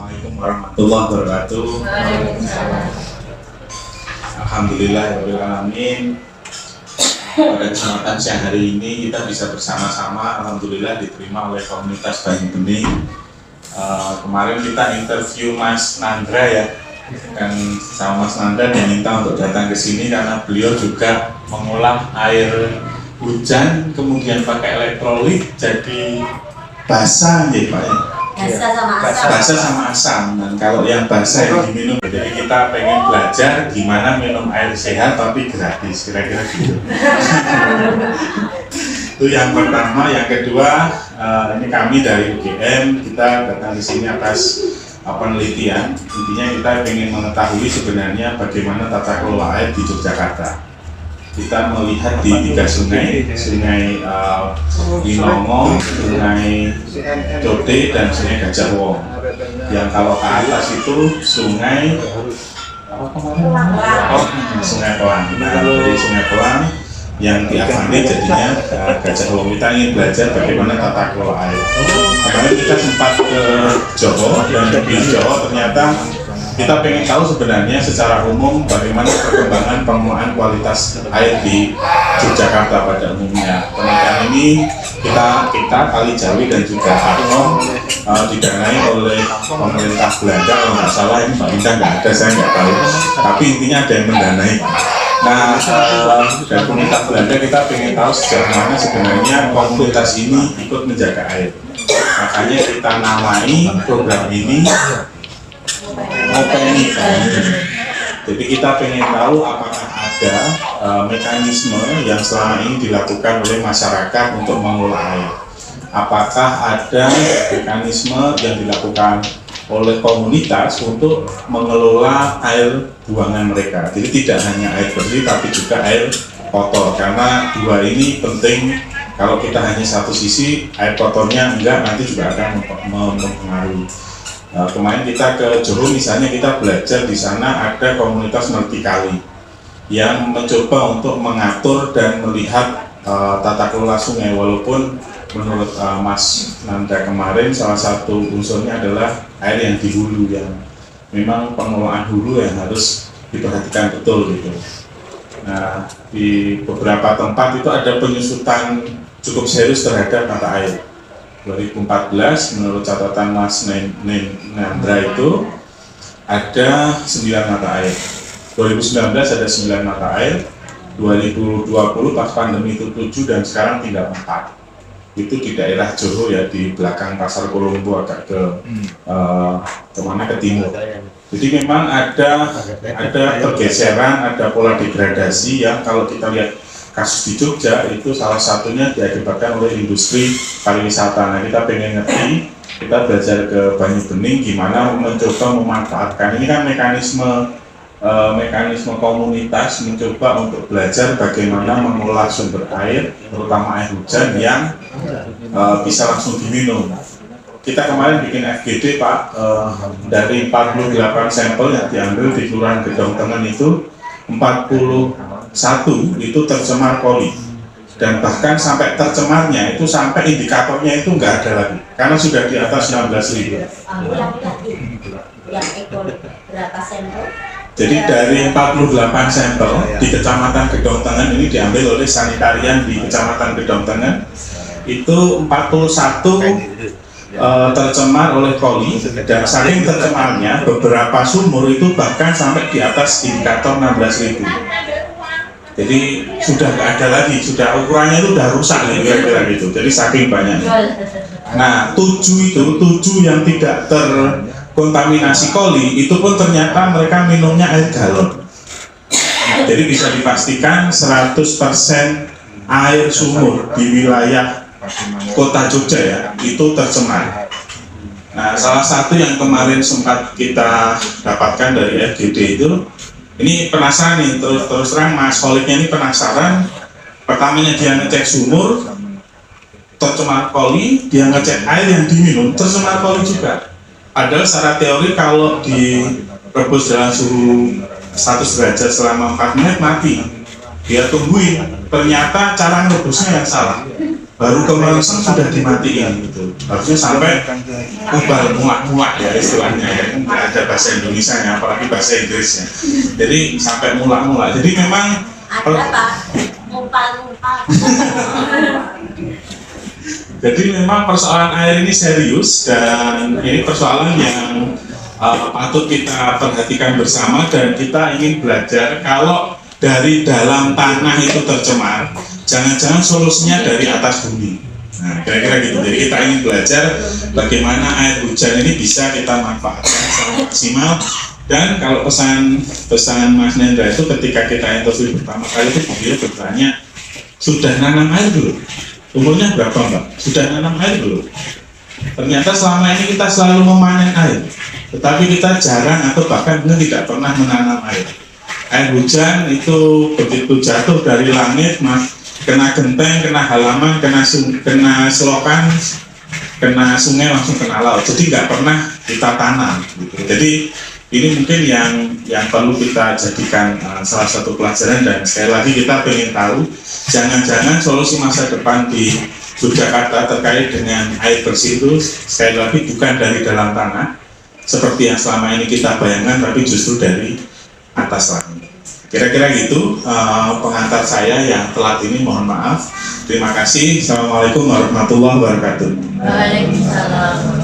Assalamualaikum warahmatullahi wabarakatuh. Alhamdulillahirrahmanirrahim. Pada kesempatan siang hari ini kita bisa bersama-sama, alhamdulillah diterima oleh komunitas Banyu Bening. Kemarin kita interview Mas Nandra ya, dan sama Mas Nandra diminta untuk datang ke sini karena beliau juga mengolah air hujan kemudian pakai elektrolit jadi basah ya Pak ya. Basah sama asam, dan kalau yang basah yang diminum, jadi kita pengen belajar gimana minum air sehat tapi gratis, kira-kira gitu. Itu yang pertama. Yang kedua, ini kami dari UGM, kita datang di sini atas penelitian. Intinya kita ingin mengetahui sebenarnya bagaimana tata kelola air di Yogyakarta. Kita melihat di 3 sungai, Sungai Linongo, Sungai Dode, dan Sungai Gajah Wong. Yang kalau ke atas itu Sungai Sungai Pelang. Nah, dari Sungai Pelang yang diamanai jadinya Gajah Wong. Kita ingin belajar bagaimana tata kelola air. Kemarin kita sempat ke Jawa, dan di Jawa ternyata kita pengen tahu sebenarnya secara umum bagaimana perkembangan pengelolaan kualitas air di Yogyakarta pada umumnya. Penelitian ini kita Kali Jawi dan juga Aknom didanai oleh pemerintah Belanda. Kalau nggak salah ini Mbak Indah nggak ada, saya nggak tahu. Tapi intinya ada yang mendanai. Nah, dari pemerintah Belanda kita pengen tahu sejauh mana sebenarnya komunitas ini ikut menjaga air. Makanya kita namai program ini Jadi kita pengen tahu apakah ada mekanisme yang selama ini dilakukan oleh masyarakat untuk mengelola air. Apakah ada mekanisme yang dilakukan oleh komunitas untuk mengelola air buangan mereka. Jadi tidak hanya air bersih tapi juga air kotor, karena dua ini penting. Kalau kita hanya satu sisi, air kotornya enggak, nanti juga akan mempengaruhi. Kemarin kita ke Johor misalnya, kita belajar di sana ada komunitas Merti Kali yang mencoba untuk mengatur dan melihat tata kelola sungai, walaupun menurut Mas Nanda kemarin salah satu unsurnya adalah air yang di hulu, yang memang pengelolaan hulu yang harus diperhatikan betul gitu. Nah, di beberapa tempat itu ada penyusutan cukup serius terhadap tata air. 2014 menurut catatan Mas Nandra itu ada 9 mata air. 2019 ada 9 mata air. 2020 pas pandemi itu 7 dan sekarang tinggal 4. Itu di daerah Johor ya, di belakang Pasar Kolombo agak ke kemana, ke timur. Jadi memang ada pergeseran, ada pola degradasi yang kalau kita lihat kasus di Jogja itu salah satunya diakibatkan oleh industri pariwisata. Nah, kita pengen ngerti, kita belajar ke Banyu Bening gimana mencoba memanfaatkan ini kan mekanisme komunitas mencoba untuk belajar bagaimana mengolah sumber air, terutama air hujan yang bisa langsung diminum. Kita kemarin bikin FGD Pak, dari 48 sampel yang diambil di Kelurahan Gedong Tengen itu 41 itu tercemar koli, dan bahkan sampai tercemarnya itu sampai indikatornya itu nggak ada lagi karena sudah di atas 16.000. Jadi dari 48 sampel di Kecamatan Gedong Tengen ini diambil oleh sanitarian di Kecamatan Gedong Tengen, itu 41 tercemar oleh koli, dan saking tercemarnya beberapa sumur itu bahkan sampai di atas indikator 16.000. Jadi sudah nggak ada lagi, sudah ukurannya itu udah rusak kira-kira gitu. Jadi saking banyaknya. Nah, 7 yang tidak terkontaminasi koli itu pun ternyata mereka minumnya air galon. Jadi bisa dipastikan 100% air sumur di wilayah Kota Jogja ya itu tercemar. Nah, salah satu yang kemarin sempat kita dapatkan dari FGD itu, ini penasaran nih, terus terang Mas Holiknya ini penasaran. Pertamanya dia ngecek sumur tercemar koli, dia ngecek air yang diminum tercemar koli juga. Padahal secara teori kalau direbus dalam suhu 100 derajat selama 4 menit mati, dia tungguin. Ternyata cara merebusnya yang salah. baru kemalasan sudah dimatiin gitu. Harusnya sampai kebal muak-muak ya istilahnya ya. Nggak ada bahasa Indonesia nya, apalagi bahasa Inggrisnya. Jadi sampai muak-muak. Jadi memang ada Pak, ngumpal-ngumpal. Jadi memang persoalan air ini serius dan ini persoalan yang patut kita perhatikan bersama, dan kita ingin belajar kalau dari dalam tanah itu tercemar, jangan-jangan solusinya dari atas bumi. Nah, kira-kira gitu. Jadi kita ingin belajar bagaimana air hujan ini bisa kita manfaatkan secara maksimal. Dan kalau pesan Mas Nendra itu ketika kita interview pertama kali itu beliau bertanya, sudah nanam air belum? Umurnya berapa Mbak? Sudah nanam air belum? Ternyata selama ini kita selalu memanen air, tetapi kita jarang atau bahkan tidak pernah menanam air. Air hujan itu begitu jatuh dari langit, kena genteng, kena halaman, kena selokan, kena sungai, langsung kena laut. Jadi nggak pernah kita tanam. Gitu. Jadi ini mungkin yang perlu kita jadikan salah satu pelajaran, dan sekali lagi kita ingin tahu jangan-jangan solusi masa depan di Yogyakarta terkait dengan air bersih itu sekali lagi bukan dari dalam tanah seperti yang selama ini kita bayangkan, tapi justru dari atas langit. Kira-kira gitu pengantar saya yang telat ini, mohon maaf. Terima kasih. Assalamualaikum warahmatullahi wabarakatuh. Waalaikumsalam.